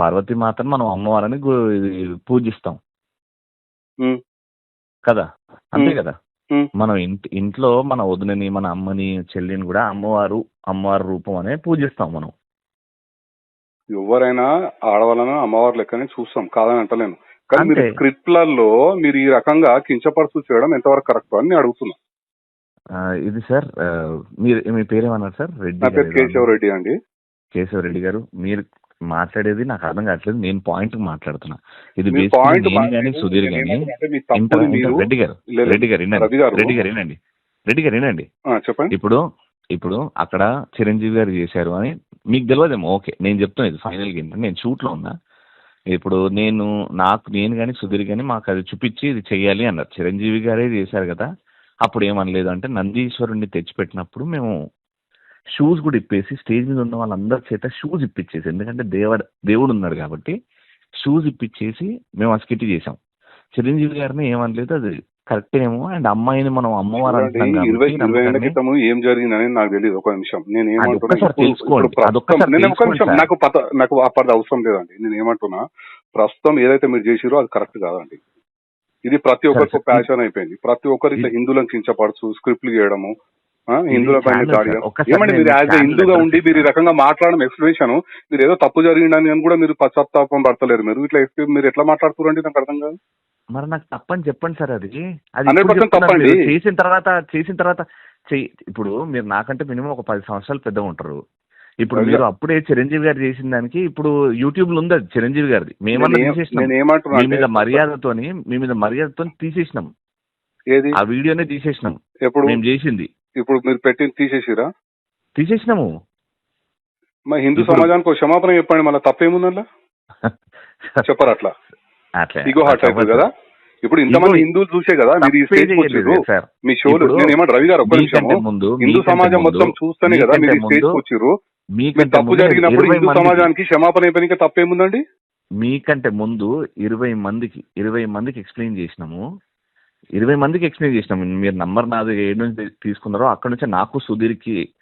పార్వతీమాతను మనం అమ్మవారని ఇది పూజిస్తాం ఉమ్, కదా, అంతే ఉమ్, కదా. ఉమ్. మనం ఇంట్లో మన వదినని, మన అమ్మని, చెల్లిని కూడా అమ్మవారి రూపం అనే పూజిస్తాం మనం. ఎవరైనా ఆడవాళ్ళను అమ్మవారి లెక్కనే చూస్తాం, కాదని అంటలేను. కానీ మీరు అంతే. స్క్రిప్ట్లలో మీరు ఈ రకంగా కించపరుచు చేయడం ఎంతవరకు కరెక్ట్ అని నేను అడుగుతున్నా. ఇది సార్, మీ పేరేమన్నారు సార్? రెడ్డి నా గారు పేరు ఏదో కేశవ అన్నారు. రెడ్డి అండి. కేశవరెడ్డి గారు, మీరు మాట్లాడేది నాకు అర్థం కావట్లేదు. నేను పాయింట్ మాట్లాడుతున్నా. ఇది మీరు బేసిక్లీ పాయింట్ నేను కానీ సుధీర్ కానీ అంటే మీ తప్పుని మీరు రెడ్డి గారు లేదు, రవి గారు రెడ్డి గారు వినండి. చెప్పండి. ఇప్పుడు అక్కడ చిరంజీవి గారు చేశారు అని మీకు తెలియదేమో, ఓకే. నేను చెప్తాను ఇది ఫైనల్గా ఏంటంటే, నేను షూట్లో ఉన్నా. ఇప్పుడు నేను కానీ సుధీర్ కానీ మాకు అది చూపించి ఇది చెయ్యాలి అన్నారు. చిరంజీవి గారే చేశారు కదా, అప్పుడు ఏమనలేదు. అంటే నందీశ్వరుణ్ణి తెచ్చిపెట్టినప్పుడు మేము షూస్ కూడా ఇప్పేసి స్టేజ్ మీద ఉన్న వాళ్ళందరి చేత షూస్ ఇప్పించేసి, ఎందుకంటే దేవుడు ఉన్నాడు కాబట్టి షూస్ ఇప్పించేసి మేము ఆ స్కిట్ చేసాం. చిరంజీవి గారిని ఏమనలేదు, అది కరెక్ట్ ఏమో. అండ్ అమ్మాయిని మనం అమ్మవారు అంటున్నాం ఇరవై కాబట్టి ఏళ్ల క్రితం ఏం జరిగిందని నాకు తెలియదు. ఒక నిమిషం, నేను ఒక్కసారి తెలుసుకోండి. నాకు అప్పటి అవసరం లేదండి. నేను ఏమంటున్నా, ప్రస్తుతం ఏదైతే మీరు చేసిరో అది కరెక్ట్ కాదండి. ఇది ప్రతి ఒక్కరికి ప్యాషన్ అయిపోయింది. ప్రతి ఒక్కరు ఇట్లా హిందువులను కించపరచు, స్క్రిప్ట్లు చేయడము, హిందువుల పైన దాడి. ఏమంటే మీరు యాజ్ ఎ హిందూగా ఉండి మీరు ఈ రకంగా మాట్లాడడం ఎక్స్ప్లెనేషన్, మీరు ఏదో తప్పు జరిగిందని అని కూడా మీరు పశ్చాత్తాపం పడతలేరు. మీరు ఇట్లా మీరు ఎట్లా మాట్లాడుతున్నారండి, నాకు అర్థం కాదు. మరి నాకు తప్పని చెప్పండి సార్. అది 100% తప్పండి. చేసిన తర్వాత ఇప్పుడు మీరు నాకంటే మినిమం ఒక 10 సంవత్సరాలు పెద్దగా ఉంటారు. ఇప్పుడు మీరు అప్పుడే చిరంజీవి గారు చేసిన దానికి ఇప్పుడు యూట్యూబ్ లో ఉంది అది చిరంజీవి గారిది. మేమన్నా తీసేసినాం, మీ మీద మర్యాదతో తీసేసినాం. ఏది ఆ వీడియోనే తీసేసినాం. ఎప్పుడు మేము చేసింది ఇప్పుడు మీరు పెట్టింది తీసేసినాము. మా హిందూ సమాజానికి క్షమాపణ చెప్పండి, మళ్ళీ తప్పేముందల్లా చెప్పరు. అట్లా ఇగో హార్ట్ అవుతుంది కదా. ఇప్పుడు ఇంతమంది హిందువులు చూసే కదా మీరు ఈ స్టేజ్ వచ్చారు, మీ షోలు. నేను ఏమంటే రవి గారు ఒక్క నిమిషం, హిందూ సమాజం మొత్తం చూస్తేనే కదా మీరు ఈ స్టేజ్ వచ్చారు. మీకు తప్పు జరిగినప్పుడు హిందూ సమాజానికి క్షమాపణ అయిపోయినాక తప్పేముందండి? మీకంటే ముందు 20 మందికి ఎక్స్ప్లెయిన్ చేసినాము. 20 మందికి ఎక్స్ప్లెయిన్ చేసినాము. మీరు నంబర్ నాది ఏడు నుంచి తీసుకున్నారో అక్కడ నుంచి నాకు సుధీర్కి